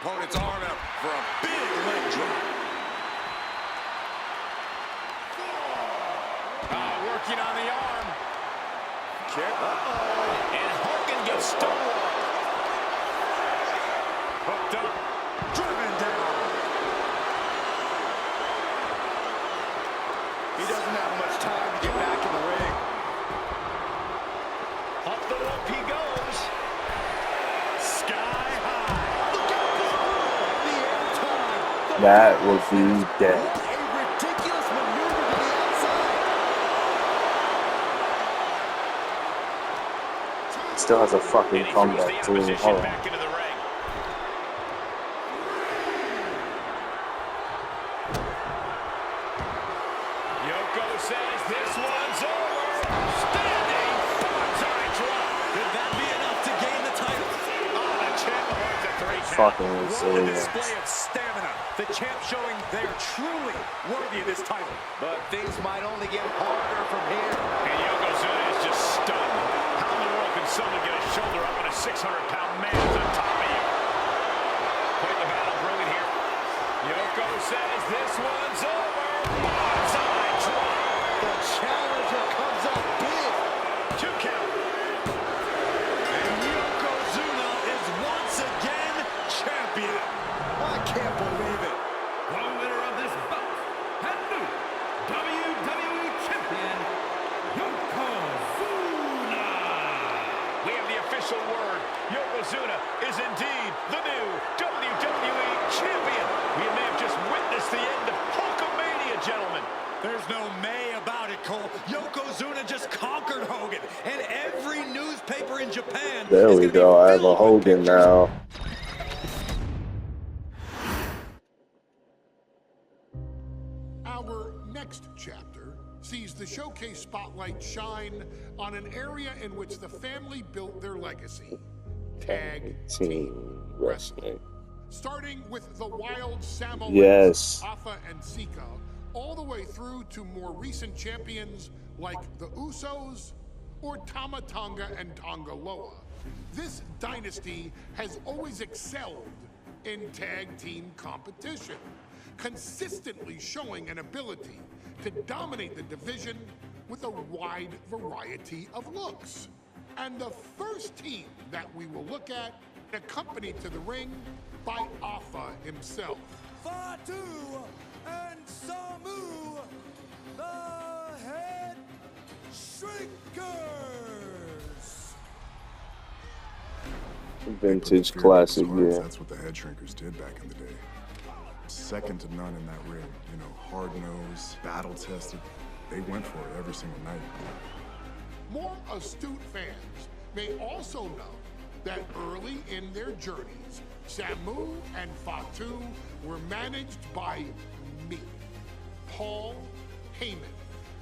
opponent's arm out for a big leg drop. Working on the arm. And Hogan gets stonewalled. Hooked up. Driven down. He doesn't have much time to get back in the ring. Up the rope he goes. Sky high. Look at this. The air time. That would be dead. Still has a fucking comeback too. Hold on. Yoko says this one's over. Standing bonsai drop. Could that be enough to gain the title? Oh, the champ holds a 3 count. Fucking What a resilience. display of stamina. The champ showing they're truly worthy of this title. But things might only get harder from here. And Yokozuna is just stunned. How in the world can someone get a shoulder up when a 600-pound man is on top of you? Quite the battle brewing here. Yoko says this one's over. Bonsai drop. The challenger comes up big. 2 count. And Yokozuna is once again champion. I can't believe it. The winner of this bout, and new WWE Champion, Yokozuna. We have the official word. Yokozuna is indeed the new WWE Champion. We may have just witnessed the end of Hulkamania, gentlemen. There's no may about it, Cole. Yokozuna just conquered Hogan, and every newspaper in Japan. There we go. I have a Hogan now. Our next chapter sees the showcase spotlight shine on an area in which the family built their legacy: tag team wrestling. Starting with the Wild Samoans, Yes. Afa and Sika, all the way through to more recent champions like the Usos or Tama Tonga and Tonga Loa. This dynasty has always excelled in tag team competition, consistently showing an ability to dominate the division with a wide variety of looks. And the first team that we will look at, accompanied to the ring by Afa himself. Fatu and Samu, the Head Shrinkers. Vintage classic, yeah. That's what the Head Shrinkers did back in the day. Second to none in that ring. You know, hard-nosed, battle-tested. They went for it every single night. More astute fans may also know that early in their journeys, Samu and Fatu were managed by me, Paul Heyman,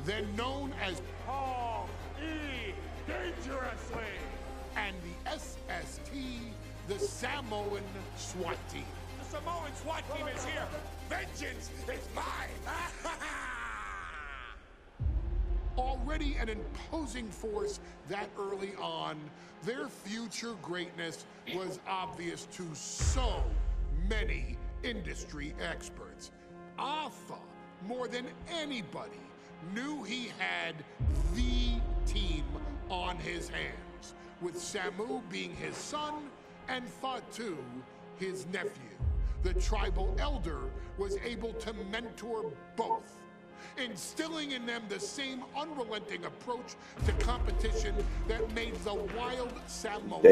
then known as Paul E. Dangerously, and the SST, the Samoan SWAT team. The Samoan SWAT team is here. Vengeance is mine. Already an imposing force that early on, their future greatness was obvious to so many industry experts. Afa, more than anybody, knew he had the team on his hands, with Samu being his son and Fatu his nephew. The tribal elder was able to mentor both, instilling in them the same unrelenting approach to competition that made the Wild Samoans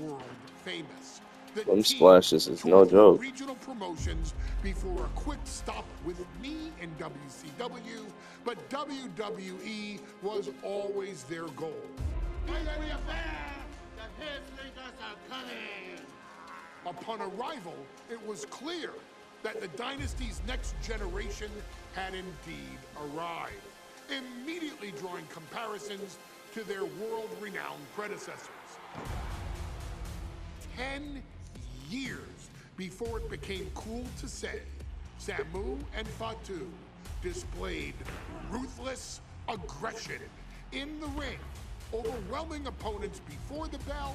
world famous. The Them team splashes is no toured joke. regional promotions before a quick stop with me in WCW, but WWE was always their goal. Upon arrival, it was clear that the dynasty's next generation had indeed arrived, immediately drawing comparisons to their world-renowned predecessors. 10 years before it became cool to say, Samu and Fatu displayed ruthless aggression in the ring, overwhelming opponents before the bell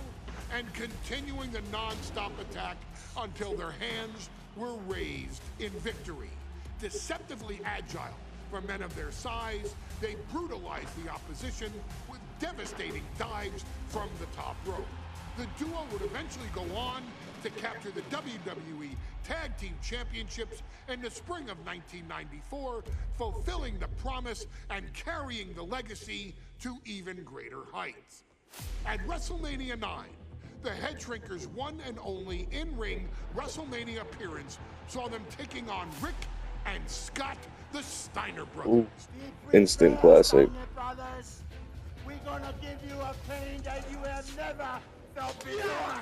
and continuing the non-stop attack until their hands were raised in victory. Deceptively agile for men of their size, they brutalized the opposition with devastating dives from the top rope. The duo would eventually go on to capture the WWE Tag Team Championships in the spring of 1994, fulfilling the promise and carrying the legacy to even greater heights. At WrestleMania 9, the Head Shrinkers' one and only in-ring WrestleMania appearance saw them taking on Rick and Scott, the Steiner brothers. Ooh, instant classic. We're gonna give you a pain that you have never felt before.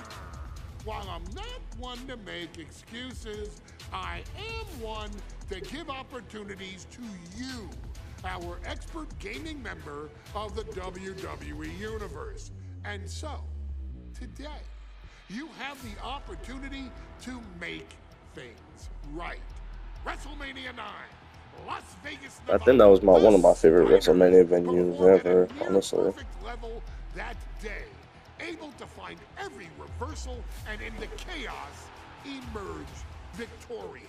While I'm not one to make excuses, I am one to give opportunities to you, our expert gaming member of the WWE Universe. And so, today, you have the opportunity to make things right. WrestleMania 9, Las Vegas, I think that was one of my favorite WrestleMania venues ever, honestly. Perfect level that day, able to find every reversal and in the chaos emerge victorious.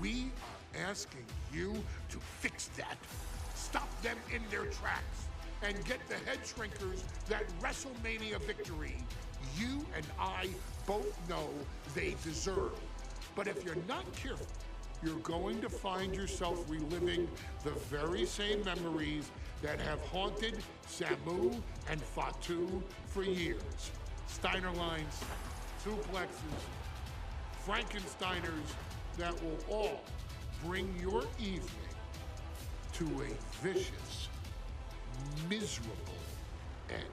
We are asking you to fix that, stop them in their tracks, and get the Head Shrinkers that WrestleMania victory you and I both know they deserve. But if you're not careful, you're going to find yourself reliving the very same memories that have haunted Samu and Fatu for years. Steiner lines, suplexes, Frankensteiners that will all bring your evening to a vicious, miserable end.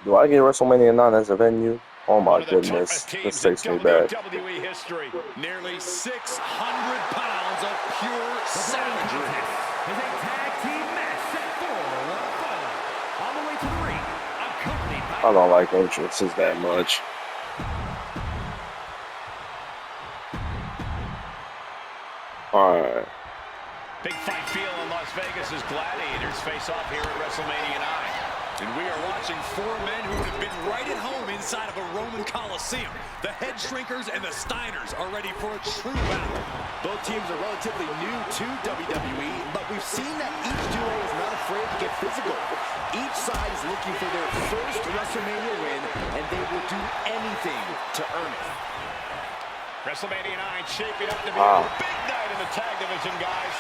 Do I get WrestleMania 9 as a venue? Oh my One of the goodness, toughest this teams takes in me back. WWE history. Nearly 600 pounds of pure savagery. Is a tag team match set for one fall. On the way to the ring, accompanied by I don't like entrances that much. Alright. Big fight feel in Las Vegas as Gladiators face off here at WrestleMania 9. And we are watching four men who have been right at home inside of a Roman Coliseum. The Head Shrinkers and the Steiners are ready for a true battle. Both teams are relatively new to WWE, but we've seen that each duo is not afraid to get physical. Each side is looking for their first WrestleMania win, and they will do anything to earn it. WrestleMania 9 shaping up to be a big night in the tag division, guys.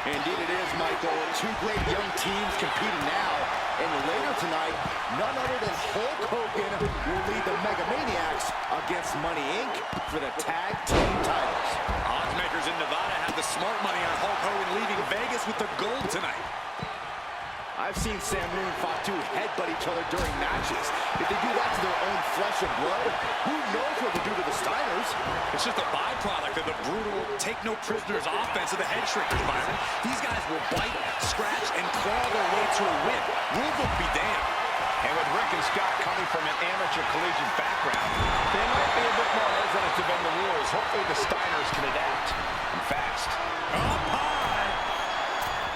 Indeed it is, Michael. Two great young teams competing now. And later tonight, none other than Hulk Hogan will lead the Mega Maniacs against Money Inc. for the tag team titles. Oddsmakers in Nevada have the smart money on Hulk Hogan leaving Vegas with the gold tonight. I've seen Samu and Fatu headbutt each other during matches. If they do that to their own flesh and blood, who knows what they'll do to the Steiners? It's just a byproduct of the brutal take-no-prisoners offense of the Head Shrinkers, Byron. These guys will bite, scratch, and claw their way to a win. Rule book be damned. And with Rick and Scott coming from an amateur collegiate background, they might be a bit more hesitant to bend the rules. Hopefully the Steiners can adapt, and fast. Up high!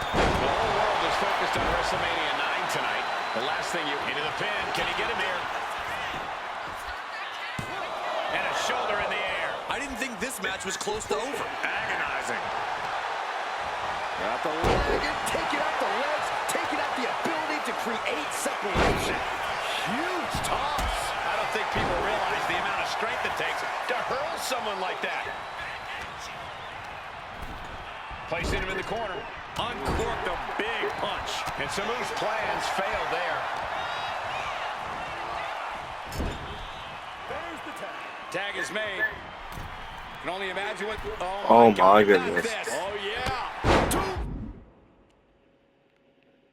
The whole world is focused on WrestleMania 9 tonight. The last thing into the pin. Can he get him here? And a shoulder in the air. I didn't think this match was close to over. Agonizing. Out the leg, taking out the legs, taking out the ability to create separation. Huge toss. I don't think people realize the amount of strength it takes to hurl someone like that. Placing him in the corner. Uncorked a big punch. And Samu's plans failed there. there's the tag. Tag is made. Can only imagine what... Oh my God, goodness. not this. Oh, yeah.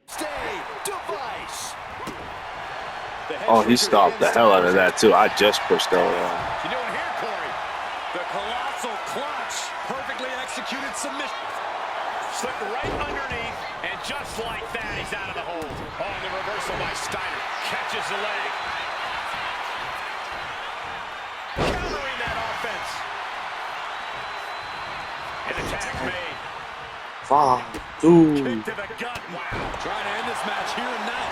Stay device. Oh, he stopped the hell out of that too. I just pushed that one. You doing here, Corey? The colossal clutch. Perfectly executed submission. Slipped right underneath, and just like that, he's out of the hold. Oh, the reversal by Steiner. Catches the leg. Countering that offense. And the tag's made. Fuck, dude. Kick to the gut. Wow. Trying to end this match here and now.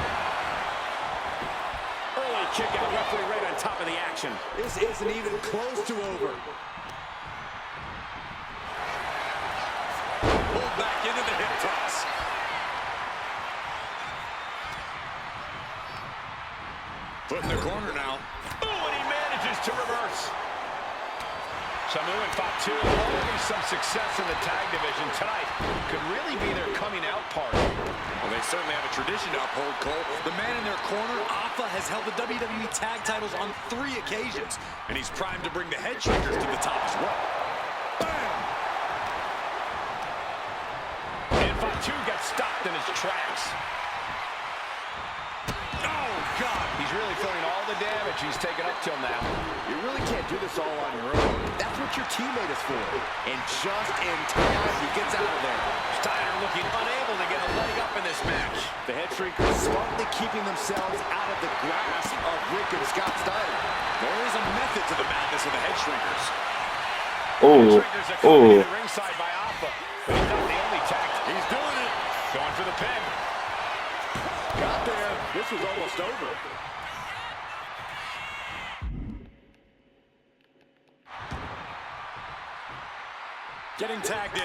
Early kick out. Referee right on top of the action. This isn't even close to over. Pulled back into the hip toss. Put in the corner now. Oh, and he manages to reverse. Samu and Fatu already some success in the tag division tonight. Could really be their coming out party. Well, they certainly have a tradition to uphold, Cole. The man in their corner, Alpha, has held the WWE tag titles on 3 occasions. And he's primed to bring the Head Shrinkers to the top as well. Bam! And Fatu gets stopped in his tracks. Oh, God! He's really feeling all the damage he's taken up till now. You really can't do this all on your own. That's what your teammate is for. And just in time, he gets out of there. Steiner looking unable to get a leg up in this match. The Head Shrinkers smartly keeping themselves out of the grasp of Rick and Scott Steiner. There is a method to the madness of the Head Shrinkers. Oh, Shrinkers are oh. coming to the ringside by Alpha, but he's not the only tag. He's doing it. Going for the pin. Got there. This was almost over. Getting tagged in.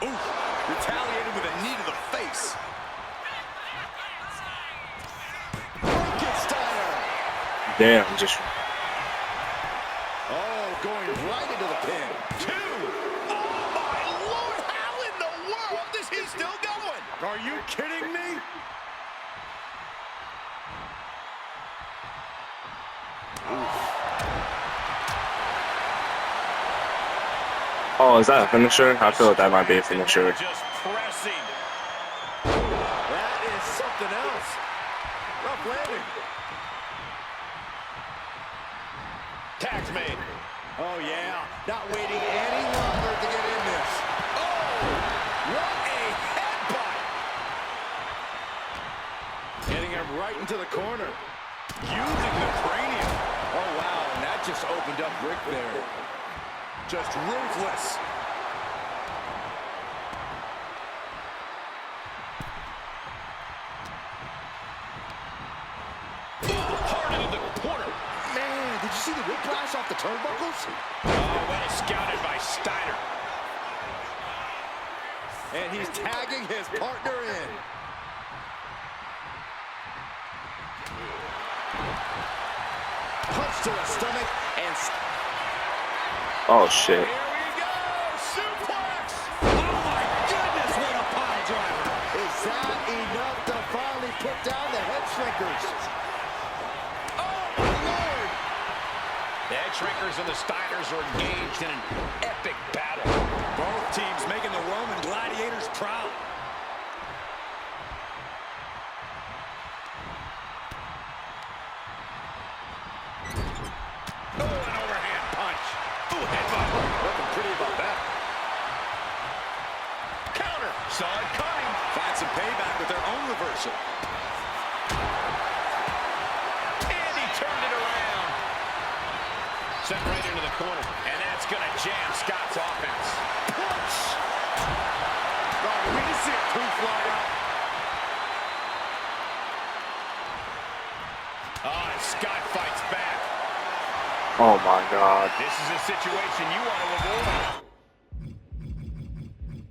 Ooh, retaliated with a knee to the face. Wicked Steiner. Damn, just Oh, going right into the pin. 2. Oh, my Lord. How in the world is he still going? Are you kidding me? oh, is that a finisher? I feel like that might be a finisher. Just pressing. That is something else. Rough landing. Tag's made. Oh, yeah. Not waiting any longer to get in this. Oh, what a headbutt. Getting him right into the corner. Using the cranium. Oh, wow. And that just opened up Rick there. Just ruthless. Hard into the corner. Man, did you see the whiplash off the turnbuckles? Oh, well scouted by Steiner. And he's tagging his partner in. Punch to the stomach and... Oh shit. Here we go. Suplex. Oh, my goodness. What a pile driver. Is that enough to finally put down the Head Shrinkers? Oh, my Lord. The Head Shrinkers and the Steiners are engaged in an epic battle. Both teams making the Roman Gladiators proud. Oh, an overhand punch. Ooh, headbutt. Nothing pretty about that. Counter. Saw it coming. Find some payback with their own reversal. And he turned it around. Sent right into the corner. And that's going to jam Scott's offense. Punch. Oh, we can see a tooth fly out. Oh, and Scott fights back. Oh my god. This is a situation you want to avoid.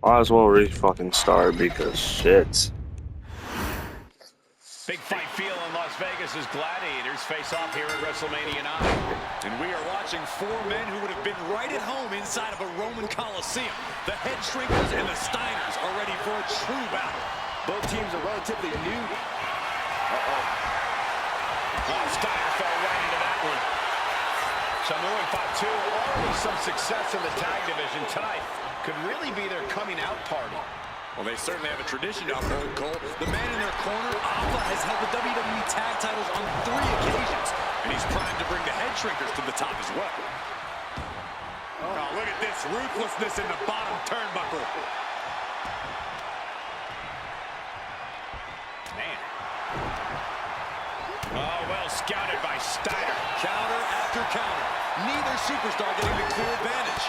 Might as well fucking start because shit. Big fight feel in Las Vegas as Gladiators face off here at WrestleMania 9. And we are watching 4 men who would have been right at home inside of a Roman Coliseum. The Head Shrinkers and the Steiners are ready for a true battle. Both teams are relatively new. Oh, Steiner fell right into that one. Samu and Fatu already some success in the tag division tonight. Could really be their coming out party. Well, they certainly have a tradition to uphold, Cole. The man in their corner, Alpha, has held the WWE tag titles on 3 occasions. And he's primed to bring the Head Shrinkers to the top as well. Oh, look at this ruthlessness in the bottom turnbuckle. Man. Oh, well Well scouted by Steiner. Counter after counter. Neither superstar getting the clear advantage.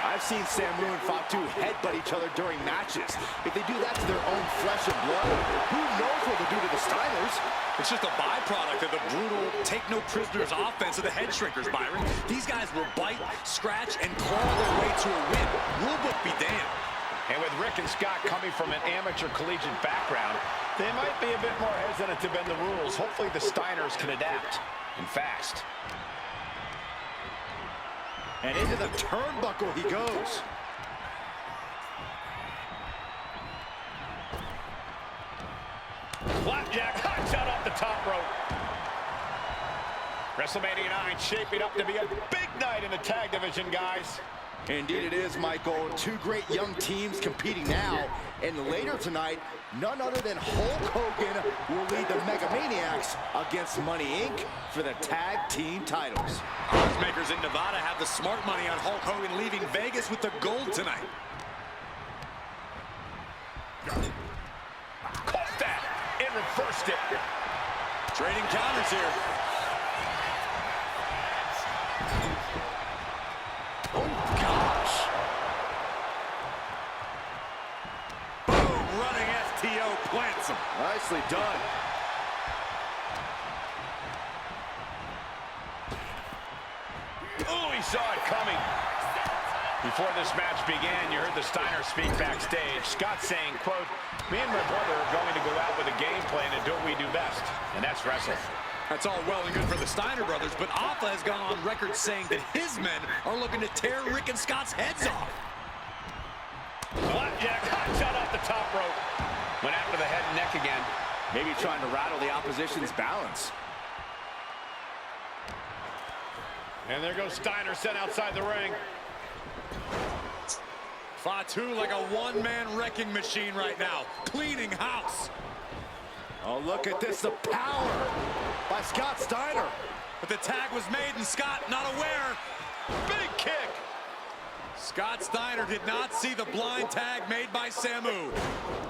I've seen Samu and Fatu headbutt each other during matches. If they do that to their own flesh and blood, who knows what they'll do to the Steiners? It's just a byproduct of the brutal take-no-prisoners offense of the head shrinkers, Byron. These guys will bite, scratch, and claw their way to a win. Rulebook be damned. And with Rick and Scott coming from an amateur collegiate background, they might be a bit more hesitant to bend the rules. Hopefully the Steiners can adapt, and fast. And into the turnbuckle he goes. Flapjack, hot shot off the top rope. WrestleMania 9 shaping up to be a big night in the tag division, guys. Indeed it is, Michael. Two great young teams competing now. And later tonight, none other than Hulk Hogan will lead the Megamaniacs against Money Inc. for the tag team titles. Oddsmakers in Nevada have the smart money on Hulk Hogan leaving Vegas with the gold tonight. Caught that and reversed it. Trading counters here. Oh, gosh. Boom, running STO plants him. Nicely done. Oh, he saw it coming. Before this match began, you heard the Steiner speak backstage. Scott saying, quote, "Me and my brother are going to go out with a game plan and do what we do best, and that's wrestle." That's all well and good for the Steiner brothers, but Alpha has gone on record saying that his men are looking to tear Rick and Scott's heads off. Flapjack, hot shot off the top rope. Went after the head and neck again. Maybe trying to rattle the opposition's balance. And there goes Steiner sent outside the ring. Fatu like a one-man wrecking machine right now, cleaning house. Oh, look at this, the power by Scott Steiner. But the tag was made and Scott not aware. Big kick. Scott Steiner did not see the blind tag made by Samu.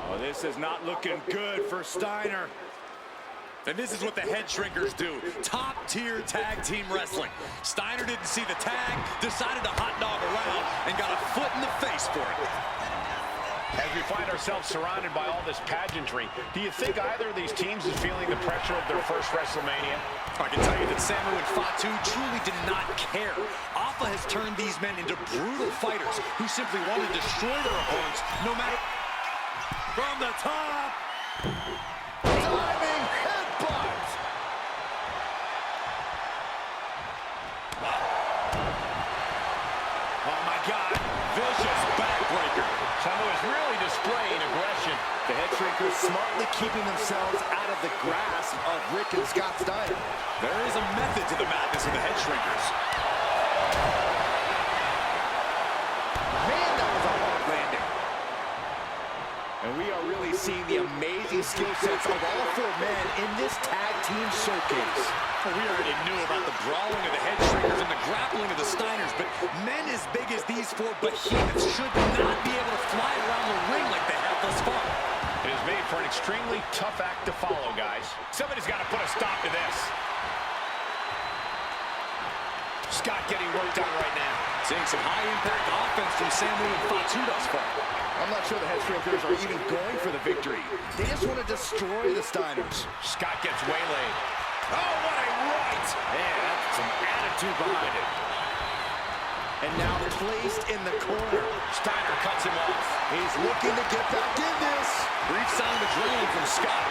Oh, this is not looking good for Steiner. And this is what the head shrinkers do. Top-tier tag team wrestling. Steiner didn't see the tag, decided to hot dog around, and got a foot in the face for it. As we find ourselves surrounded by all this pageantry, do you think either of these teams is feeling the pressure of their first WrestleMania? I can tell you that Samu and Fatu truly did not care. Alpha has turned these men into brutal fighters who simply want to destroy their opponents no matter... From the top! Diving headbutt! Oh my God, vicious backbreaker. Samu is really displaying aggression. The head shrinkers smartly keeping themselves out of the grasp of Rick and Scott Steiner. There is a method to the madness of the head shrinkers. Man, that was a hard landing. And we are really seeing the amazing skill sets of all four men in this tag team showcase. Well, we already knew about the brawling of the head shrinkers and the grappling of the Steiners, but men as big as these four behemoths should not be able to fly around the ring like they have thus far. It is made for an extremely tough act to follow, guys. Somebody's got to put a stop to this. Scott getting worked on right now. Seeing some high-impact offense from Samu and Fatu thus far. I'm not sure the head shrinkers are even going for the victory. They just want to destroy the Steiners. Scott gets waylaid. Oh, what a right! Man, that's some attitude behind it. And now placed in the corner. Steiner cuts him off. He's looking to get back in this. Brief sound of adrenaline from Scott.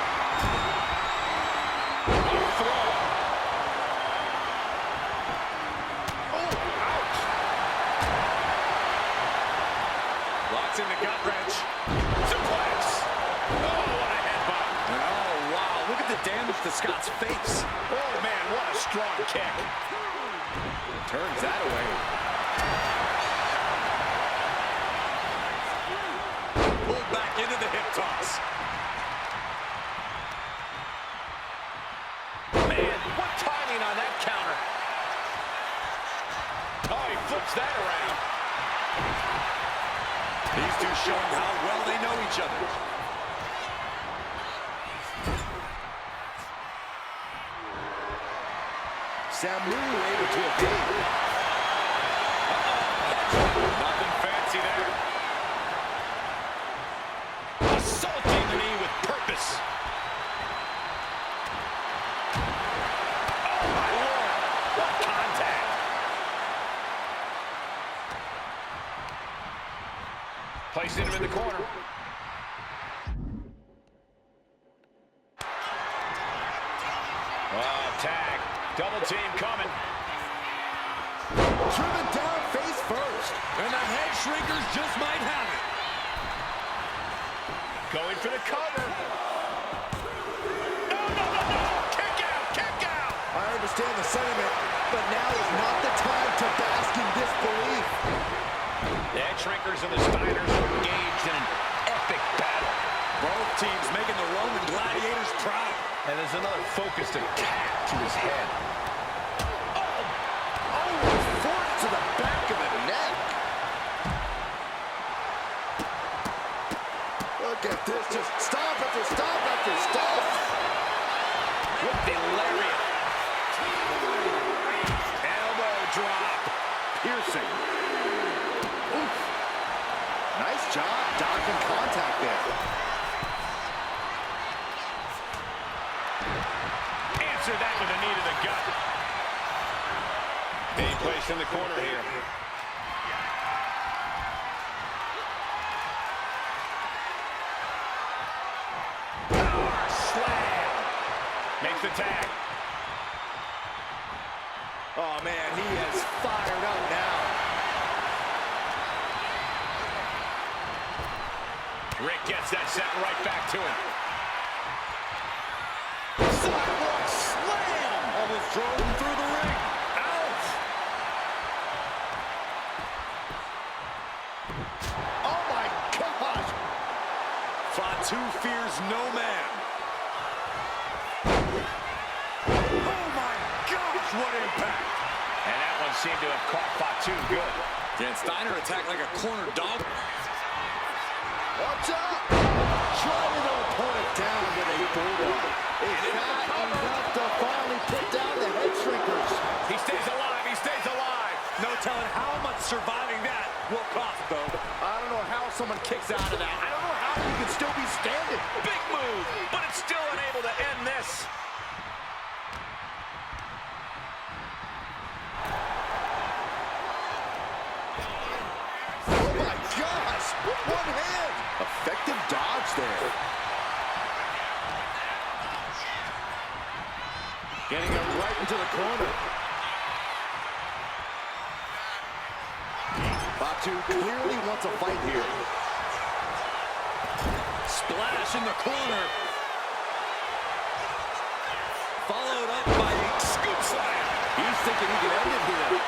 Throw. Oh, ouch. Locks in the gut wrench. Suplex. Oh, what a headbutt. Oh, wow. Look at the damage to Scott's face. Oh, man, what a strong kick. Turns that away. Pulled back into the hip toss. Man, what timing on that counter. Oh, he flips that around. These two showing how well they know each other. Samu able to evade. Nothing fancy there. Assaulting the knee with purpose. Oh, my Lord. What contact. Placing him in the corner. Tag. Double team coming. Driven down face first. And the head shrinkers just might have it. Going for the cover. No. Kick out. I understand the sentiment, but now is not the time to bask in disbelief. The head shrinkers and the Steiners are engaged in an epic battle. Both teams making the Roman gladiators proud. And there's another focused attack to his head. Force to the back of the neck. Look at this, just stop after stop after stop. With the lariat. Elbow drop. Piercing. Oof. Nice job dodging contact there. Answer that with a knee to the gut. Being placed in the corner here. Power slam. Makes the tag. Oh man, he is fired up now. Rick gets that set right back to him. Sidewalk slam! Almost drove him through the ring. Out. Oh my gosh! Fatu fears no man. Oh my gosh, what impact. And that one seemed to have caught Fatu good. Can Steiner attack like a corner dog? Watch out! Driving the opponent down with a bulldog. It's not enough to finally put down the head shrinkers. He stays alive, he stays alive. No telling how much surviving that will cost, though. I don't know how someone kicks out of that. I don't know how you can still be standing. Big move, but it's still unable to end this. Oh my gosh! With one hand! Effective dodge there. Getting him right into the corner. Fatu clearly wants a fight here. Splash in the corner. Followed up by a scoop slam. He's thinking he can end it here.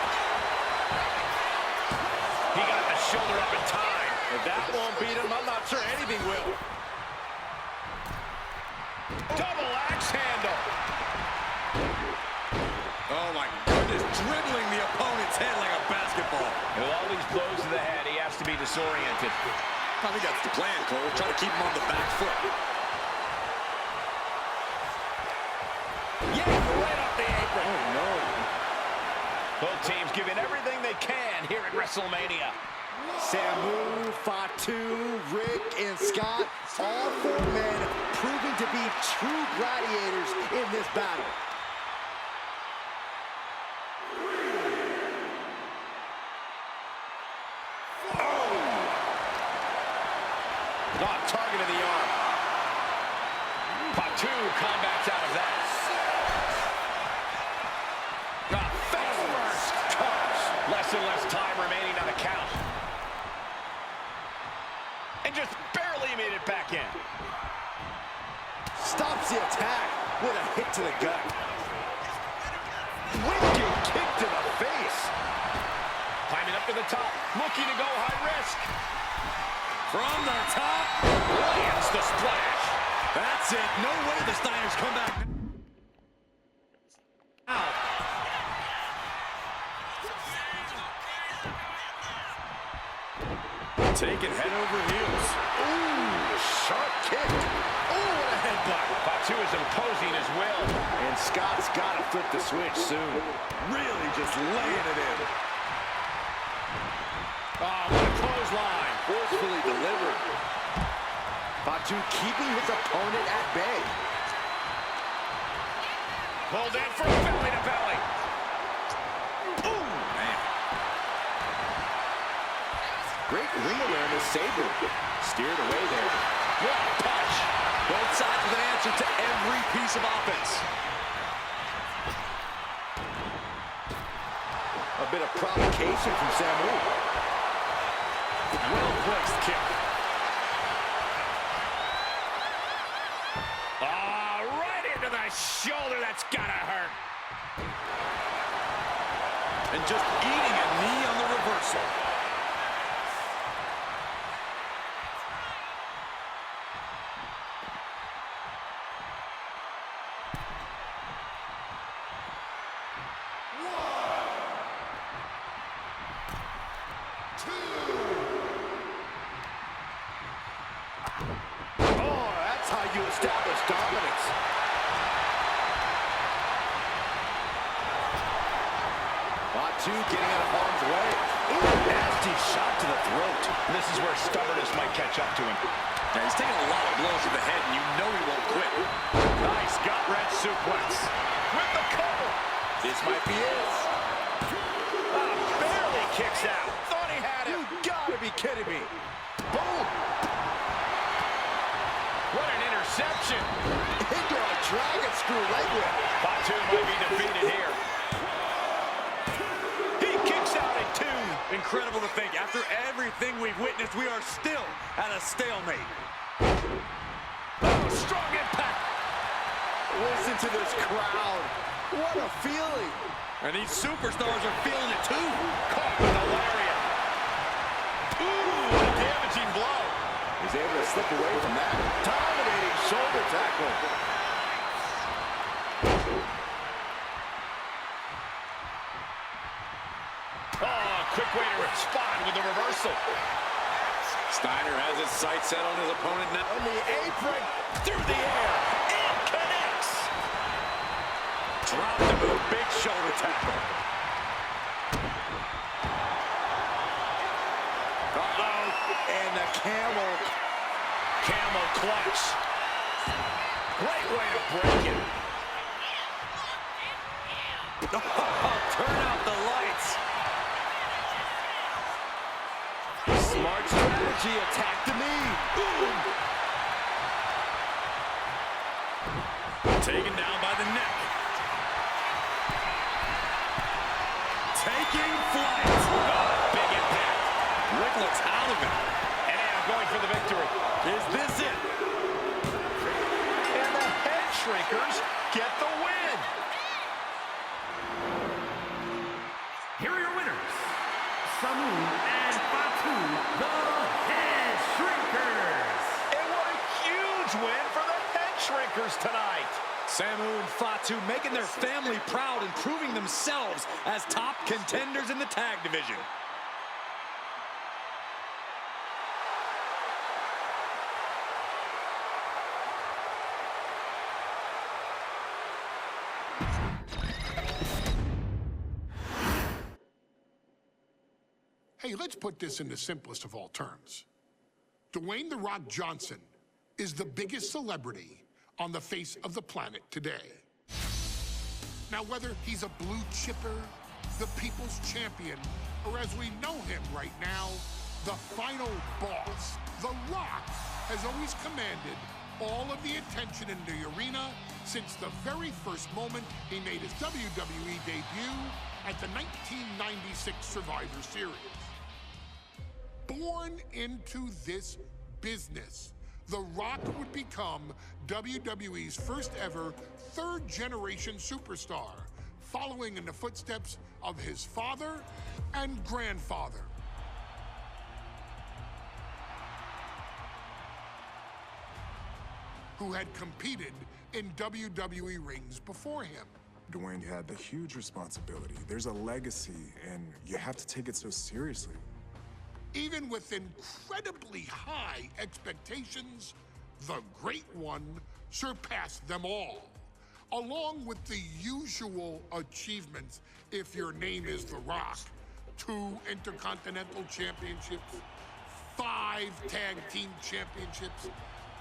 He got the shoulder up in time. If that won't beat him, I'm not sure anything will. Double axe handle. Oh my goodness, dribbling the opponent's head like a basketball. With all these blows to the head, he has to be disoriented. I think that's the plan, Cole. Try to keep him on the back foot. Yeah, right off the apron. Oh no. Both teams giving everything they can here at WrestleMania. Samu, Fatu, Rick, and Scott, all four men proving to be true gladiators in this battle. Oh, target of the arm. Fatu combats out of that. Face first comes. Less and less time remaining on the count. And just barely made it back in. Stops the attack with a hit to the gut. Wicked kick to the face. Climbing up to the top, looking to go high risk. From the top. Lands the splash. That's it. No way the Steiners come back. Out. Taken head over heels. Ooh, sharp kick. Oh, what a headbutt. Fatu is imposing as well. And Scott's got to flip the switch soon. Really just laying it in. Oh, what a clothesline. Forcefully delivered. Fatu keeping his opponent at bay. Pulled in for a belly to belly. Ooh, man. Great ring awareness saved him. Steered away there. What a punch. Both sides with an answer to every piece of offense. A bit of provocation from Samu. Well-placed kick. Right into the shoulder. That's gotta hurt. And just eating a knee on the reversal. Oh, that's how you establish dominance. Fatu getting out of harm's way. Ooh, nasty shot to the throat. This is where stubbornness might catch up to him. Now, he's taking a lot of blows to the head, and you know he won't quit. Nice gut-wrench suplex. With the cover. This might be it. Barely kicks out. Thought he had it. You gotta be kidding me. Boom. What an interception. Into a dragon screw leg whip. Fatu might be defeated here. He kicks out at 2. Incredible to think. After everything we've witnessed, we are still at a stalemate. Oh, strong impact. Listen to this crowd. What a feeling. And these superstars are feeling it too. Caught with a lariat. Ooh, what a damaging blow. He's able to slip away from that. Dominating shoulder tackle. Oh, quick way to respond with the reversal. Steiner has his sights set on his opponent now. On the apron. Through the air. It connects. Dropped him with a big shoulder tackle. Uh-oh. And the camel. Camel clutch. Great way to break it. Turn out the lights. Smart strategy. Attack the knee. Boom. Taken down by the neck. Taking flight. Oh, big impact. Rick looks out of it. And now going for the victory. Is this it? And the head shrinkers get the win. Here are your winners, Samu and Fatu, the Head Shrinkers. And what a huge win for the head shrinkers tonight. Samu and Fatu making their family proud and proving themselves as top contenders in the tag division. Hey, let's put this in the simplest of all terms. Dwayne "The Rock" Johnson is the biggest celebrity on the face of the planet today. Now, whether he's a blue chipper, the people's champion, or as we know him right now, the final boss, The Rock has always commanded all of the attention in the arena since the very first moment he made his WWE debut at the 1996 Survivor Series. Born into this business, The Rock would become WWE's first ever third-generation superstar, following in the footsteps of his father and grandfather. Who had competed in WWE rings before him. Dwayne had the huge responsibility. There's a legacy, and you have to take it so seriously. Even with incredibly high expectations, the Great One surpassed them all, along with the usual achievements if your name is The Rock. 2 Intercontinental Championships, 5 Tag Team Championships,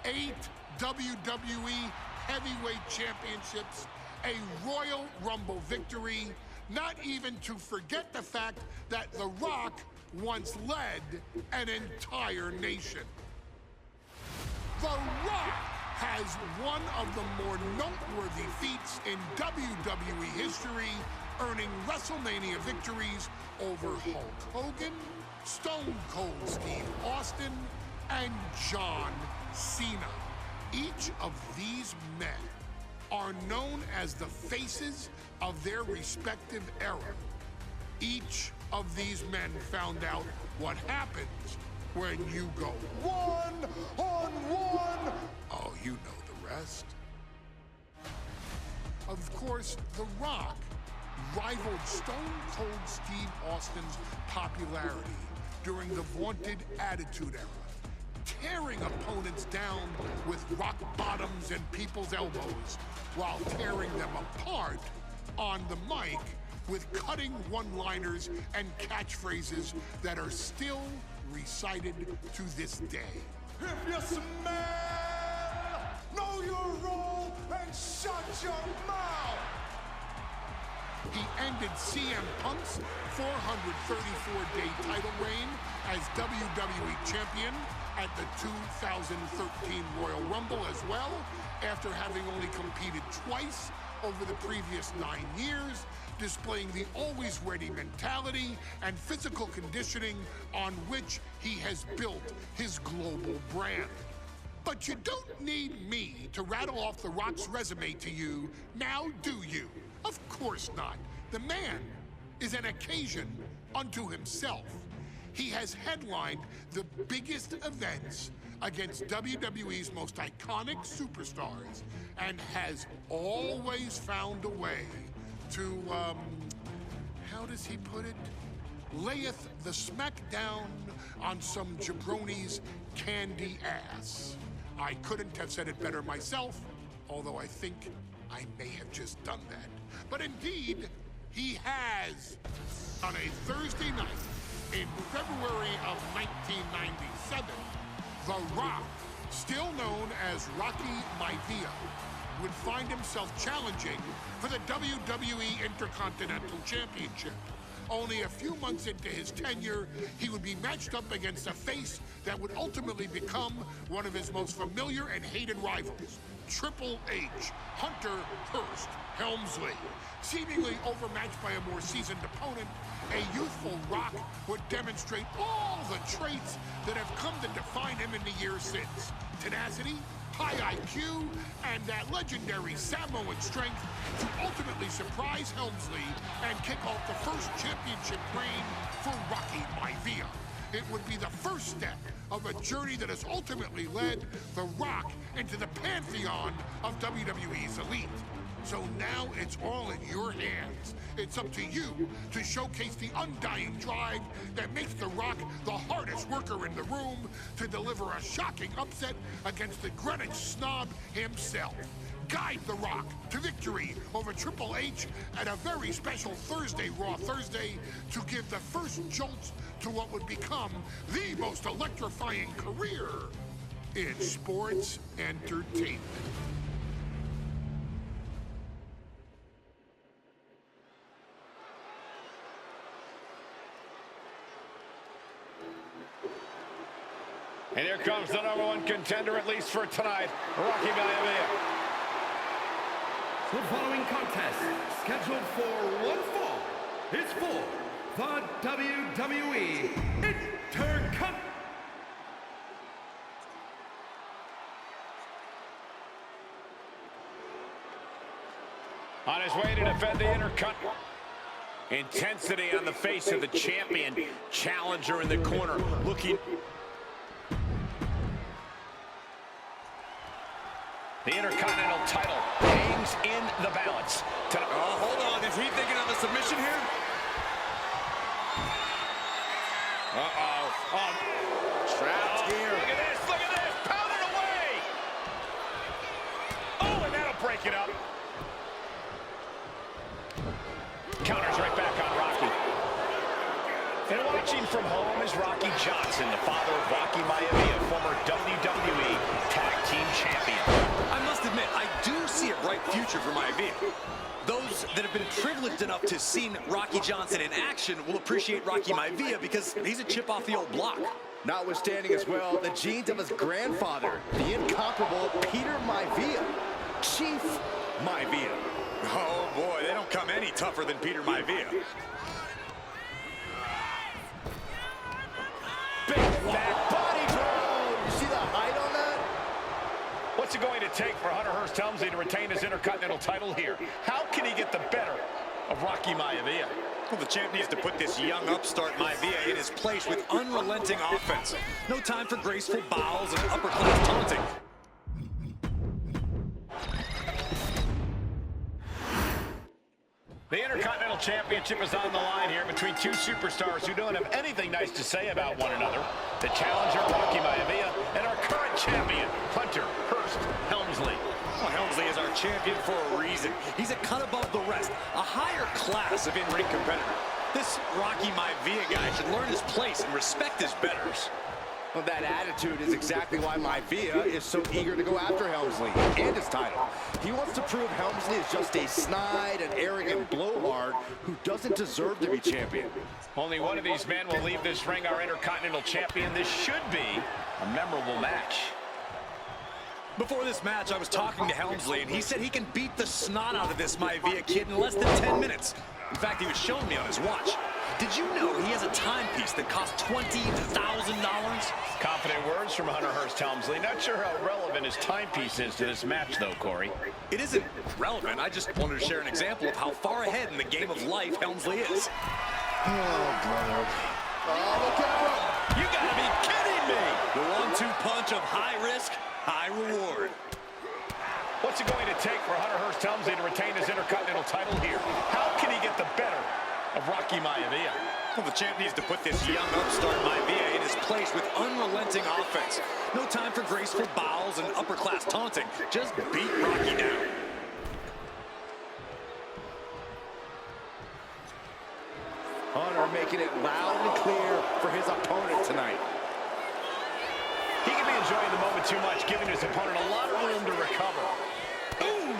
8 WWE Heavyweight Championships, a Royal Rumble victory, not even to forget the fact that The Rock once led an entire nation. The Rock has one of the more noteworthy feats in WWE history, earning WrestleMania victories over Hulk Hogan, Stone Cold Steve Austin, and John Cena. Each of these men are known as the faces of their respective era. Each of these men found out what happens when you go one-on-one. Oh, you know the rest. Of course, The Rock rivaled Stone Cold Steve Austin's popularity during the vaunted Attitude Era, tearing opponents down with rock bottoms and people's elbows, while tearing them apart on the mic with cutting one-liners and catchphrases that are still recited to this day. If you smell, know your role and shut your mouth. He ended CM Punk's 434-day title reign as WWE Champion at the 2013 Royal Rumble as well, after having only competed twice over the previous 9 years, displaying the always-ready mentality and physical conditioning on which he has built his global brand. But you don't need me to rattle off The Rock's resume to you, now do you? Of course not. The man is an occasion unto himself. He has headlined the biggest events against WWE's most iconic superstars and has always found a way to, how does he put it? Layeth the smackdown on some jabroni's candy ass. I couldn't have said it better myself, although I think I may have just done that. But indeed, he has. On a Thursday night in February of 1997, The Rock, still known as Rocky Maivia, would find himself challenging for the WWE Intercontinental Championship. Only a few months into his tenure, he would be matched up against a face that would ultimately become one of his most familiar and hated rivals, Triple H, Hunter Hearst Helmsley. Seemingly overmatched by a more seasoned opponent, a youthful Rock would demonstrate all the traits that have come to define him in the years since. Tenacity, high IQ, and that legendary Samoan strength to ultimately surprise Helmsley and kick off the first championship reign for Rocky Maivia. It would be the first step of a journey that has ultimately led The Rock into the pantheon of WWE's elite. So now it's all in your hands. It's up to you to showcase the undying drive that makes The Rock the hardest worker in the room to deliver a shocking upset against the Greenwich snob himself. Guide The Rock to victory over Triple H at a very special Thursday, Raw Thursday, to give the first jolts to what would become the most electrifying career in sports entertainment. And here comes the #1 contender, at least for tonight, Rocky Maivia. The following contest, scheduled for one fall, is for the WWE Intercontinental. On his way to defend the Intercontinental. Intensity on the face of the champion. Challenger in the corner, looking. The Intercontinental title hangs in the balance. Oh, hold on. Is he thinking of a submission here? Trapped here. Look at this, look at this. Pounded away. Oh, and that'll break it up. Counters right back on Rocky. And watching from home is Rocky Johnson, the father of Rocky Maivia, former WWE Tag Team Champion. I must admit, I do see a bright future for Maivia. Those that have been privileged enough to see Rocky Johnson in action will appreciate Rocky Maivia because he's a chip off the old block. Notwithstanding as well, the genes of his grandfather, the incomparable Peter Maivia. Chief Maivia. Oh boy, they don't come any tougher than Peter Maivia. Big fat body throw. You see the height on that? What's it going to take for Hunter Hearst Helmsley to retain his Intercontinental title here? How can he get the better of Rocky Maivia? Well, the champ needs to put this young upstart Maivia in his place with unrelenting offense. No time for graceful bows and upper-class taunting. The Intercontinental Championship is on the line here between two superstars who don't have anything nice to say about one another. The challenger, Rocky Maivia, and our current champion, Hunter Hearst Helmsley. Well, Helmsley is our champion for a reason. He's a cut above the rest, a higher class of in-ring competitor. This Rocky Maivia guy should learn his place and respect his betters. Well, that attitude is exactly why Maivia is so eager to go after Helmsley and his title. He wants to prove Helmsley is just a snide and arrogant blowhard who doesn't deserve to be champion. Only one of these men will leave this ring our Intercontinental Champion. This should be a memorable match. Before this match, I was talking to Helmsley, and he said he can beat the snot out of this Maivia kid in less than 10 minutes. In fact, he was showing me on his watch. Did you know he has a timepiece that costs $20,000? Confident words from Hunter Hearst Helmsley. Not sure how relevant his timepiece is to this match, though, Corey. It isn't relevant. I just wanted to share an example of how far ahead in the game of life Helmsley is. Oh, brother. Oh, look out! You gotta be kidding me! The 1-2 punch of high risk, high reward. What's it going to take for Hunter Hearst Helmsley to retain his Intercontinental title here? How can he get the better of Rocky Maivia? Well, the champ needs to put this young upstart Maivia in his place with unrelenting offense. No time for graceful bows and upper-class taunting. Just beat Rocky down. Hunter making it loud and clear for his opponent tonight. He can be enjoying the moment too much, giving his opponent a lot of room to recover. Ooh!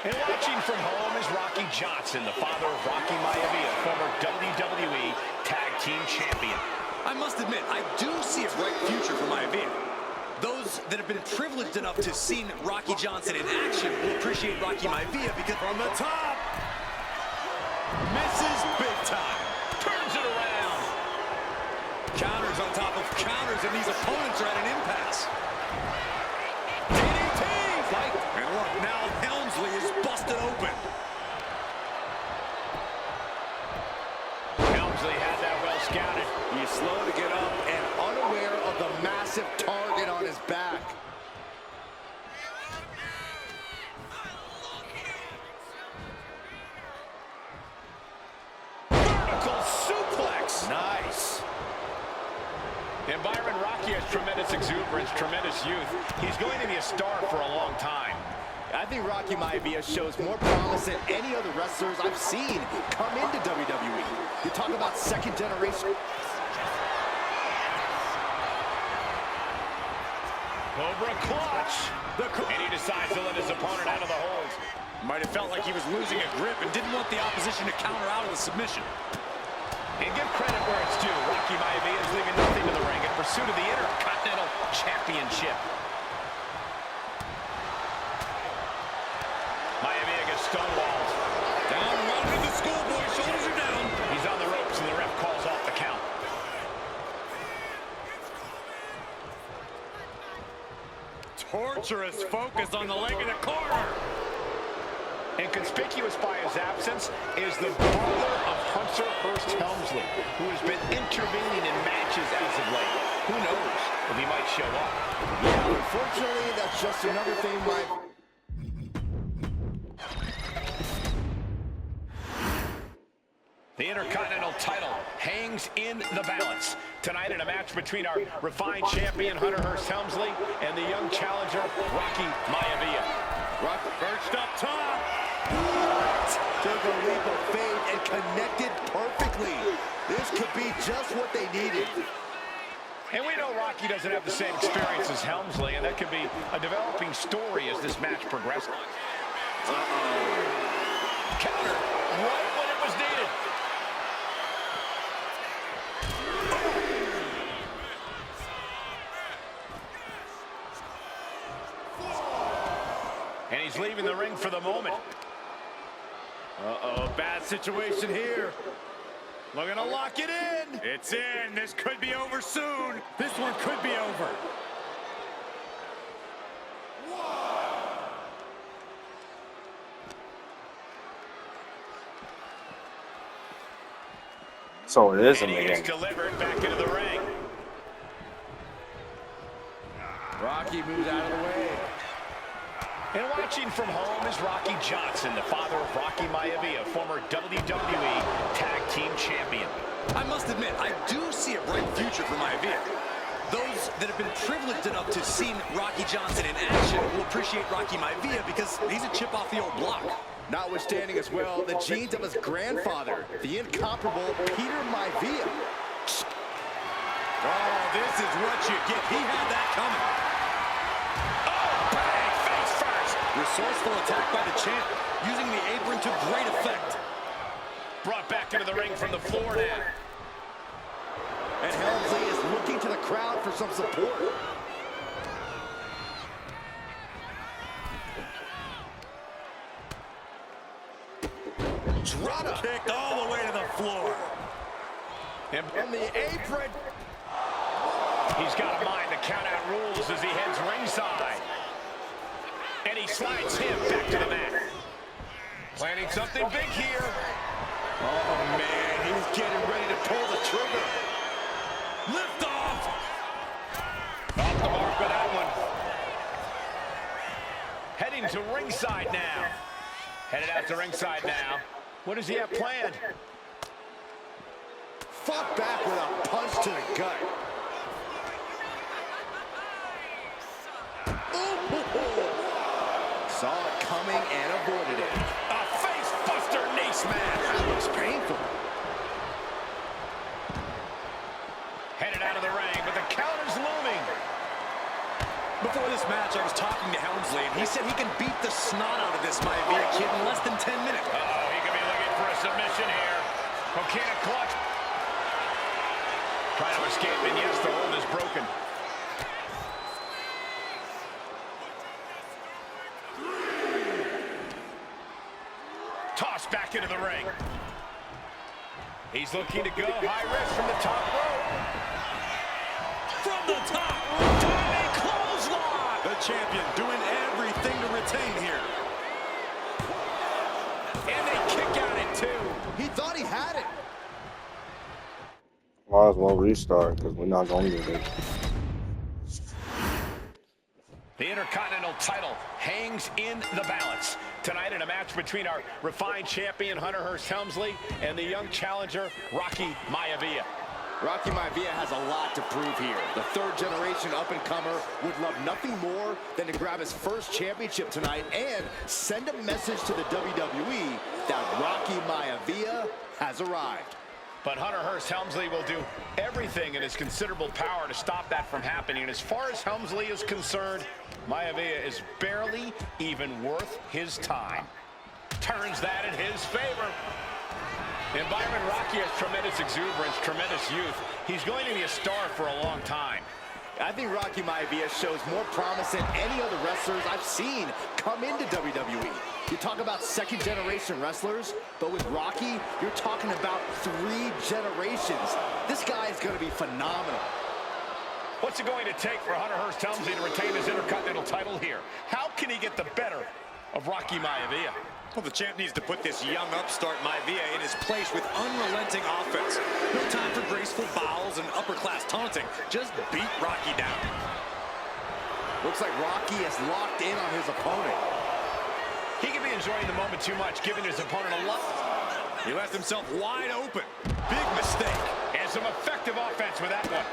And watching from home is Rocky Johnson, the father of Rocky Maivia, former WWE Tag Team Champion. I must admit, I do see a bright future for Maivia. Those that have been privileged enough to see Rocky Johnson in action will appreciate Rocky Maivia because from the top, misses big time. Turns it around. Counters on top of counters, and these opponents are at an impasse. DDT! Fight. And look, now Helmsley is busted open. Helmsley had that well scouted. He's slow to get up and unaware of the massive target on his back. Vertical suplex. Nice. And Byron, Rocky has tremendous exuberance, tremendous youth. He's going to be a star for a long time. I think Rocky Maivia shows more promise than any other wrestlers I've seen come into WWE. You talk about second generation. Cobra clutch. And he decides to let his opponent out of the hold. Might have felt like he was losing a grip and didn't want the opposition to counter out of the submission. And give credit where it's due. Rocky Maivia is leaving nothing to the ring in pursuit of the Intercontinental Championship. Maivia gets stonewalled. Down and run with the schoolboy. Shoulders are down. He's on the ropes and the ref calls off the count. Torturous focus on the leg in the corner. And conspicuous by his absence is the brother of Hunter Hearst Helmsley, who has been intervening in matches as of late. Who knows if he might show up? Yeah, unfortunately, that's just another thing The Intercontinental title hangs in the balance tonight in a match between our refined champion, Hunter Hearst Helmsley, and the young challenger, Rocky Maivia. Rocky Perched up top. took a leap of faith and connected perfectly. This could be just what they needed. And we know Rocky doesn't have the same experience as Helmsley, and that could be a developing story as this match progresses. Counter right when it was needed. And he's leaving the ring for the moment. Uh-oh, bad situation here. Looking to lock it in. It's in. This could be over soon. This one could be over. So it is in And the he gets game. delivered back into the ring. Rocky moves out of the way. And watching from home is Rocky Johnson, the father of Rocky Maivia, former WWE Tag Team Champion. I must admit, I do see a bright future for Maivia. Those that have been privileged enough to have seen Rocky Johnson in action will appreciate Rocky Maivia because he's a chip off the old block. Notwithstanding as well, the genes of his grandfather, the incomparable Peter Maivia. Oh, this is what you get. He had that coming. Oh, bang, face first. Resourceful attack by the champ, using the apron to great effect. Brought back into the ring from the floor now. And Helmsley is looking to the crowd for some support. Drop kicked all the way to the floor. And from the apron. He's got a mind to count out rules as he heads ringside. And he slides him back to the mat. Planning something big here. Oh, man, he's getting ready to pull the trigger. Lift off. Off the mark with that one. Heading to ringside now. Headed out to ringside now. What does he have planned? Fought back with a punch to the gut. Ooh. Saw it coming and avoided it. A face buster knee smash. That looks painful. Headed out of the ring, but the counter's looming. Before this match, I was talking to Helmsley, and he said he can beat the snot out of this Maivia kid in less than 10 minutes. Uh-oh, he could be looking for a submission here. Coquina clutch. Trying to escape, and yes, the hold is broken. Tossed back into the ring. He's looking to go high risk from the top rope. From the top, diving clothesline. The champion doing everything to retain here. And they kick out at two. He thought he had it. Might as well restart because we're not going to do this. The Intercontinental title hangs in the balance tonight in a match between our refined champion, Hunter Hearst Helmsley, and the young challenger, Rocky Maivia. Rocky Maivia has a lot to prove here. The third-generation up-and-comer would love nothing more than to grab his first championship tonight and send a message to the WWE that Rocky Maivia has arrived. But Hunter Hearst Helmsley will do everything in his considerable power to stop that from happening. And as far as Helmsley is concerned, Maivia is barely even worth his time. Turns that in his favor. And Byron, Rocky has tremendous exuberance, tremendous youth. He's going to be a star for a long time. I think Rocky Maivia shows more promise than any other wrestlers I've seen come into WWE. You talk about second-generation wrestlers, but with Rocky, you're talking about 3 generations. This guy is going to be phenomenal. What's it going to take for Hunter Hearst Helmsley to retain his Intercontinental title here? How can he get the better of Rocky Maivia? Well, the champ needs to put this young upstart Maivia in his place with unrelenting offense. No time for graceful bows and upper-class taunting. Just beat Rocky down. Looks like Rocky is locked in on his opponent. He could be enjoying the moment too much, giving his opponent a lot. He left himself wide open. Big mistake. And some effective offense with that one.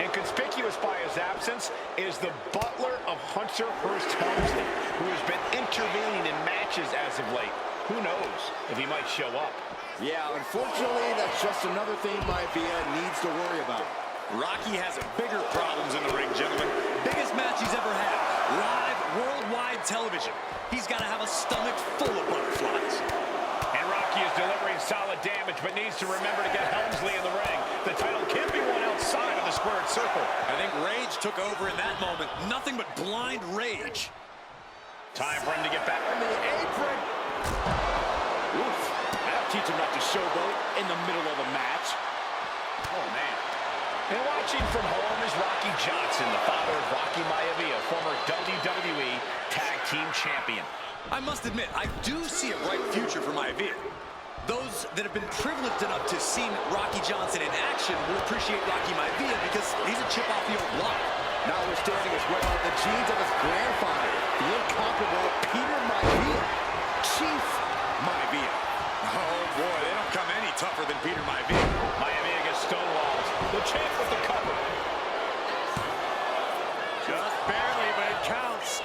And conspicuous by his absence is the butler of Hunter Hearst Helmsley, who has been intervening in matches as of late. Who knows if he might show up. Yeah, unfortunately, that's just another thing Maivia needs to worry about. Rocky has bigger problems in the ring, gentlemen. Biggest match he's ever had. Live, worldwide television. He's got to have a stomach full of butterflies. And Rocky is delivering solid damage, but needs to remember to get Helmsley in the ring. The title can be won outside of the squared circle. I think rage took over in that moment. Nothing but blind rage. Time for him to get back on the apron. Oof. That'll teach him not to showboat in the middle of a match. Oh, man. And watching from home is Rocky Johnson, the father of Rocky Maivia, former WWE Tag Team Champion. I must admit, I do see a bright future for Maivia. Those that have been privileged enough to see Rocky Johnson in action will appreciate Rocky Maivia because he's a chip off the old block. Notwithstanding as well the genes of his grandfather, the incomparable Peter Maivia, Chief Maivia. Oh boy, they don't come any tougher than Peter Maivia. Maivia gets stonewalled. The champ with the cover. Just barely, but it counts.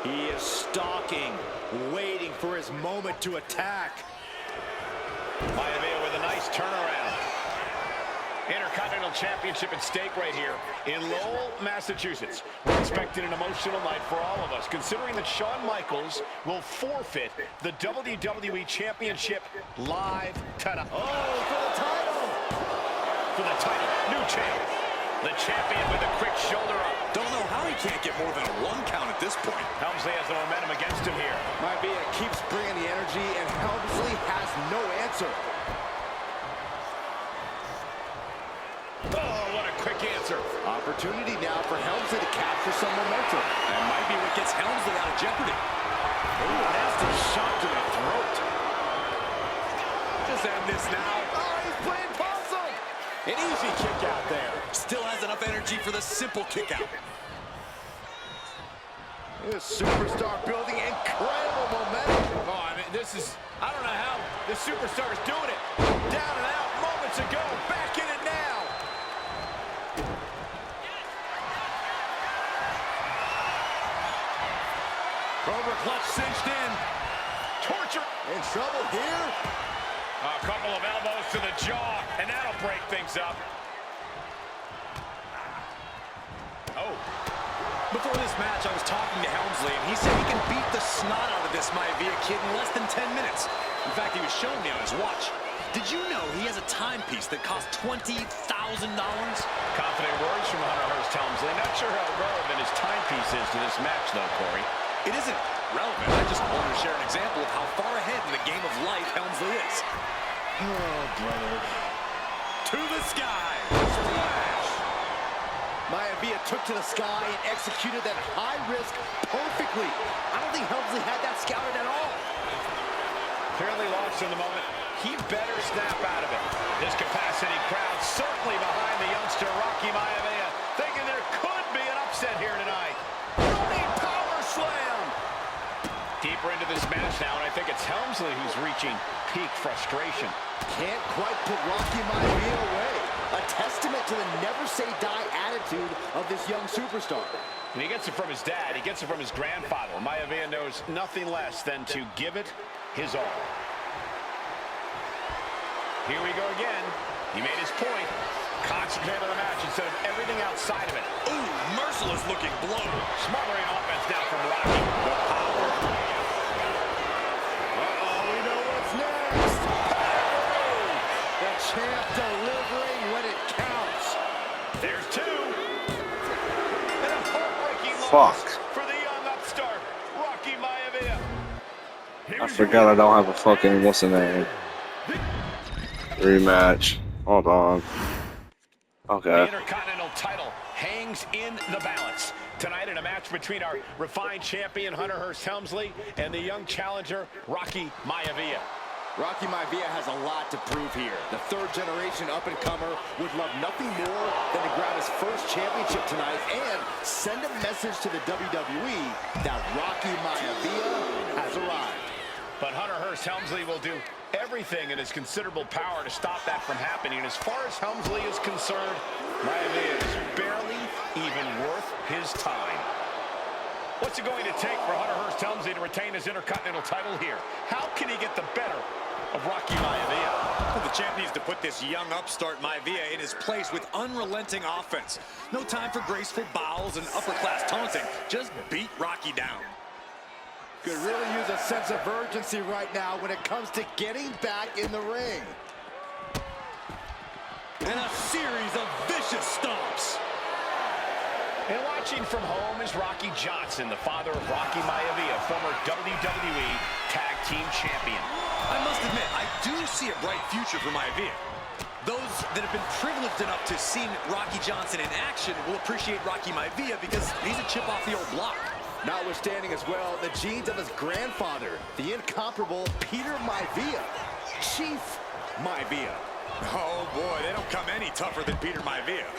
He is stalking, waiting for his moment to attack. Maivia with a nice turnaround. Intercontinental Championship at stake right here in Lowell, Massachusetts. We're expecting an emotional night for all of us, considering that Shawn Michaels will forfeit the WWE Championship live tonight. Oh, for the title! For the title, new champ. The champion with a quick shoulder up. Don't know how he can't get more than a 1 count at this point. Helmsley has the momentum against him here. Maivia keeps bringing the energy, and Helmsley has no answer. Oh, what a quick answer. Opportunity now for Helmsley to capture some momentum. That might be what gets Helmsley out of jeopardy. Ooh, nasty shot to the throat. Just end this now. Oh, he's playing possum! An easy kick out there. Still has enough energy for the simple kick out. This superstar building incredible momentum. Oh, I mean, I don't know how the superstar is doing it. Down and out moments ago, back in it now. Cobra clutch cinched in. Torture. In trouble here. A couple of elbows to the jaw, and that'll break things up. Oh. Before this match, I was talking to Helmsley, and he said he can beat the snot out of this Maivia kid in less than 10 minutes. In fact, he was showing me on his watch. Did you know he has a timepiece that costs $20,000? Confident words from Hunter Hearst Helmsley. Not sure how relevant his timepiece is to this match, though, Corey. It isn't relevant. I just wanted to share an example of how far ahead in the game of life Helmsley is. Oh, brother. To the sky. Splash. Maivia took to the sky and executed that high risk perfectly. I don't think Helmsley had that scouted at all. Clearly lost in the moment. He better snap out of it. This capacity crowd certainly behind the youngster Rocky Maivia, thinking there could be an upset here tonight. Running power slam. Deeper into this match now, and I think it's Helmsley who's reaching peak frustration. Can't quite put Rocky Maivia away. A testament to the never-say-die attitude of this young superstar. And he gets it from his dad. He gets it from his grandfather. Maivia knows nothing less than to give it his all. Here we go again. He made his point. Concentrate on the match instead of everything outside of it. Ooh, merciless looking blow. Smothering offense now from Rocky. The power. Uh-oh, we know what's next. The champ delivering when it counts. There's two. And a heartbreaking loss Fuck. for the young upstart, Rocky Maivia. I forgot I don't have a fucking what's the name. Rematch. Hold on. The Okay. Intercontinental title hangs in the balance. Tonight in a match between our refined champion Hunter Hearst Helmsley and the young challenger Rocky Maivia. Rocky Maivia has a lot to prove here. The third-generation up-and-comer would love nothing more than to grab his first championship tonight and send a message to the WWE that Rocky Maivia has arrived. But Hunter Hearst Helmsley will do everything in his considerable power to stop that from happening. And as far as Helmsley is concerned, Maivia is barely even worth his time. What's it going to take for Hunter Hearst Helmsley to retain his Intercontinental title here? How can he get the better of Rocky Maivia? Well, the champ needs to put this young upstart Maivia in his place with unrelenting offense. No time for graceful bows and upper-class taunting. Just beat Rocky down. Could really use a sense of urgency right now when it comes to getting back in the ring. And a series of vicious stomps. And watching from home is Rocky Johnson, the father of Rocky Maivia, former WWE Tag Team Champion. I must admit, I do see a bright future for Maivia. Those that have been privileged enough to see Rocky Johnson in action will appreciate Rocky Maivia because he's a chip off the old block. Notwithstanding as well the genes of his grandfather, the incomparable Peter Maivia, Chief Maivia. Oh boy, they don't come any tougher than Peter Maivia.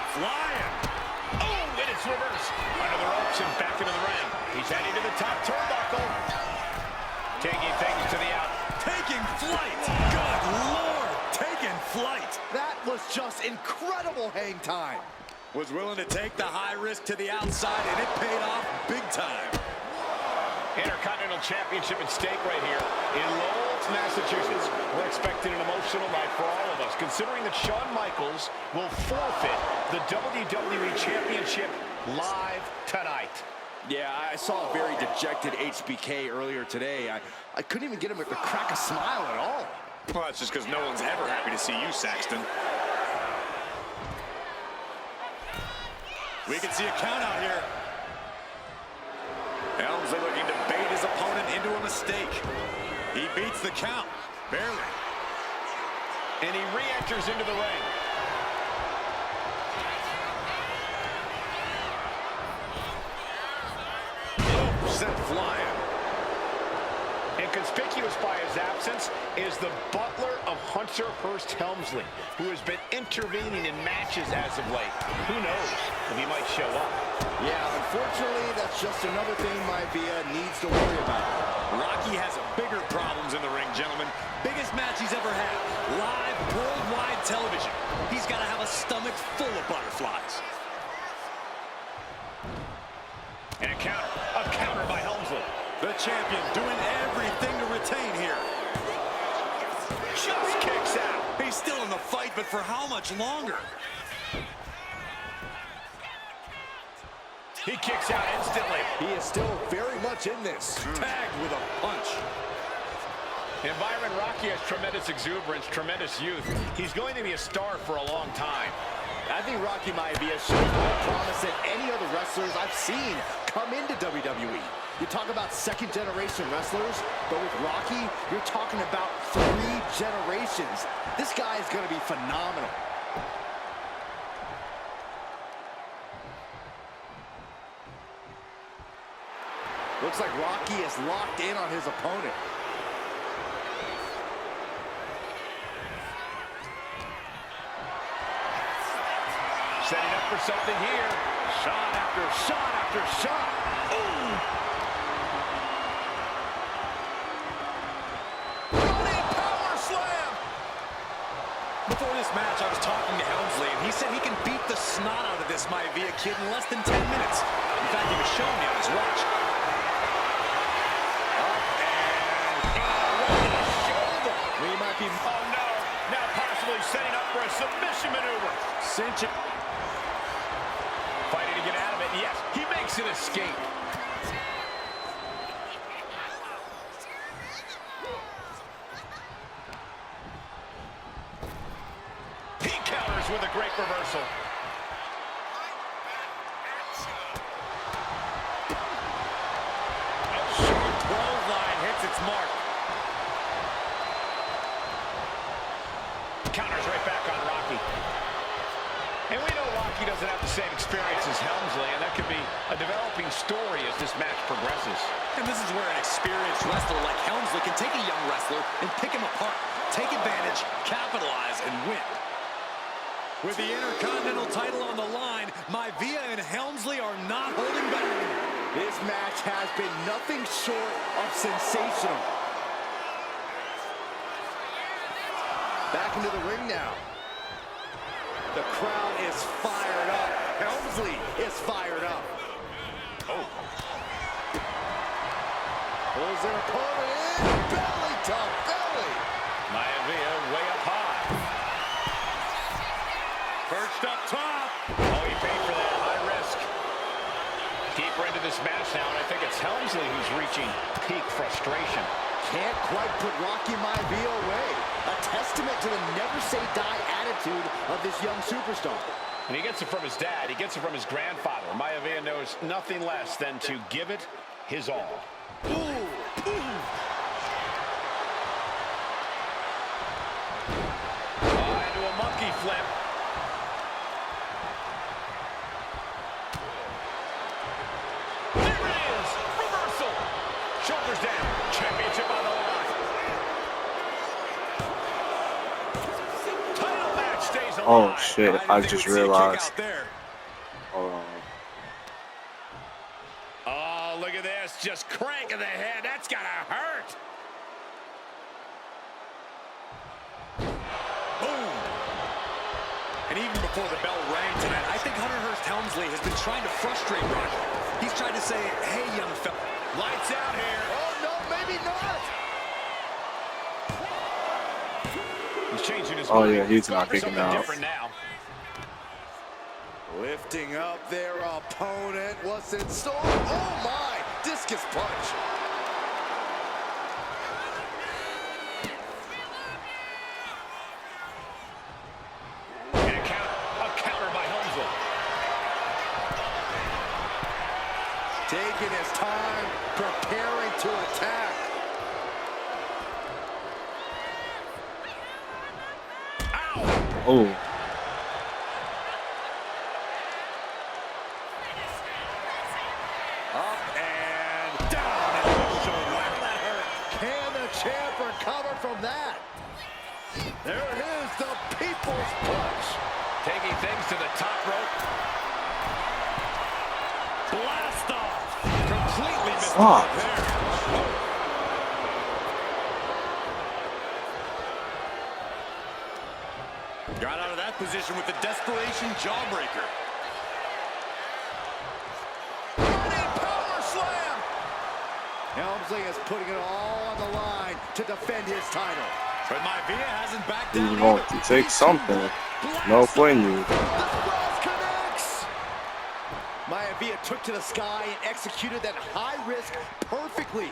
Flying. Oh, and it's reversed. Under the ropes and back into the ring. He's heading to the top turnbuckle. Taking things to the out. Taking flight. Good Lord. Taking flight. That was just incredible hang time. Was willing to take the high risk to the outside, and it paid off big time. Intercontinental Championship at stake right here in Lowell, Massachusetts. We're expecting an emotional night for all of us, considering that Shawn Michaels will forfeit the WWE Championship live tonight. Yeah, I saw a very dejected HBK earlier today. I couldn't even get him to crack a smile at all. Well, that's just because no one's ever happy to see you, Saxton. We can see a count out here. Helmsley looking to bait his opponent into a mistake. He beats the count, barely. And he re-enters into the ring. Oh, sent flying. And conspicuous by his absence is the butler of Hunter Hearst Helmsley, who has been intervening in matches as of late. Who knows if he might show up. Yeah, unfortunately, that's just another thing Maivia needs to worry about. Rocky has bigger problems in the ring, gentlemen. Biggest match he's ever had. Live, worldwide television. He's got to have a stomach full of butterflies. And a counter by Helmsley. The champion doing everything to retain here. Just kicks out. He's still in the fight, but for how much longer? He kicks out instantly. He is still very much in this. Tagged with a punch. And Byron, Rocky has tremendous exuberance, tremendous youth. He's going to be a star for a long time. I think Rocky Maivia shows more promise than any other wrestlers I've seen come into WWE. You talk about second-generation wrestlers, but with Rocky, you're talking about 3 generations. This guy is going to be phenomenal. Looks like Rocky is locked in on his opponent. Setting up for something here. Shot after shot after shot. Ooh. Running power slam! Before this match, I was talking to Helmsley, and he said he can beat the snot out of this Maivia kid in less than 10 minutes. In fact, he was showing me on his watch. We might be... Oh, no. Now possibly setting up for a submission maneuver. Cinch it. Fighting to get out of it. Yes, he makes an escape. He counters with a great reversal. A short clothesline hits its mark. Counters right back on Rocky. And we know Rocky doesn't have to same experience as Helmsley, and that could be a developing story as this match progresses. And this is where an experienced wrestler like Helmsley can take a young wrestler and pick him apart, take advantage, capitalize, and win. With the Intercontinental title on the line, Maivia and Helmsley are not holding back. This match has been nothing short of sensational. Back into the ring now. The crowd is fired up. Helmsley is fired up. Oh. Pulls their opponent in. Belly to belly. Maivia way up high. Perched up top. Oh, he paid for that. High risk. Deeper into this match now, and I think it's Helmsley who's reaching peak frustration. Can't quite put Rocky Maivia away. A testament to the never-say-die attitude of this young superstar. And he gets it from his dad. He gets it from his grandfather. Maivia knows nothing less than to give it his all. Ooh, ooh. Into a monkey flip. There it is. Reversal. Shoulders down. Championship on the line. Title match stays alive. Oh shit, I just realized. Hold on. Oh, look at this. Just cranking the head. That's gotta hurt. Boom. And even before the bell rang tonight, I think Hunter Hearst Helmsley has been trying to frustrate Rocky. He's trying to say, hey, young fella. Lights out here. Oh, no, maybe not. He's changing his Oh mind. yeah, he's not Something kicking out. different now. Lifting up their opponent. What's in store? Oh, my. Discus punch. And a counter by Helmsley. Taking his time, preparing to attack. Oh. Up and down. Wow, that hurt. Can the champ recover from that? There it is, the people's punch. Taking things to the top rope. Blast off. Completely missed the Fuck. mark there. Got out of that position with the desperation jawbreaker. Running power slam. Helmsley is putting it all on the line to defend his title. But Maivia hasn't backed He's down going either. to take something. No pointing. The cross connects. Maivia took to the sky and executed that high risk perfectly.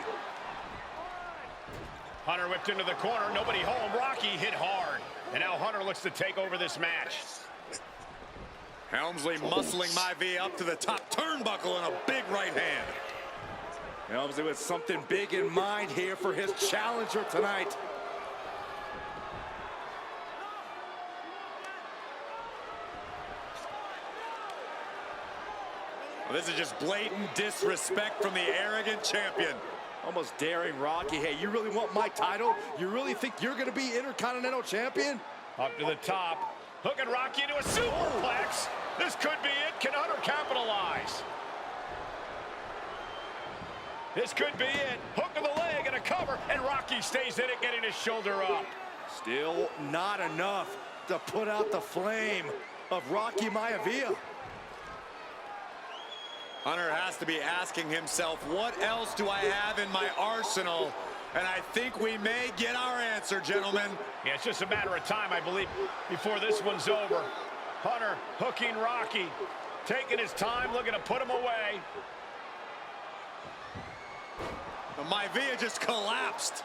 Hunter whipped into the corner. Nobody home. Rocky hit hard. And now Hunter looks to take over this match. Helmsley muscling Maivia up to the top turnbuckle and a big right hand. Helmsley with something big in mind here for his challenger tonight. Well, this is just blatant disrespect from the arrogant champion. Almost daring Rocky. Hey, you really want my title? You really think you're going to be Intercontinental Champion? Up to the top. Hooking Rocky into a superplex. This could be it. Can Hunter capitalize? This could be it. Hook of the leg and a cover. And Rocky stays in it, getting his shoulder up. Still not enough to put out the flame of Rocky Maivia. Hunter has to be asking himself, what else do I have in my arsenal? And I think we may get our answer, gentlemen. Yeah, it's just a matter of time, I believe, before this one's over. Hunter hooking Rocky, taking his time, looking to put him away. Maivia just collapsed.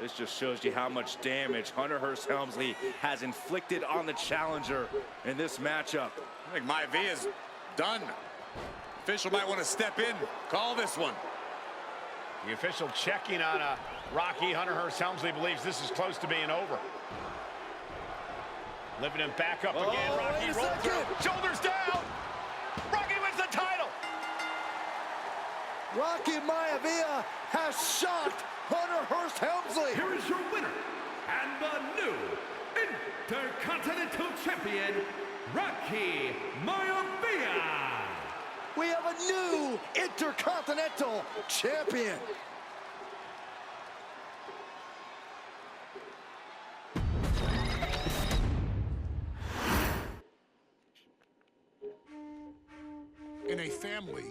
This just shows you how much damage Hunter Hearst Helmsley has inflicted on the challenger in this matchup. I think Maivia's done. Official might want to step in, call this one. The official checking on Rocky. Hunter Hearst Helmsley believes this is close to being over. Lifting him back up again. Rocky wait a rolls through. second. Shoulders down. Rocky wins the title. Rocky Maivia has shocked Hunter Hearst Helmsley. Here is your winner, and the new Intercontinental Champion, Rocky Maivia. We have a new Intercontinental Champion. In a family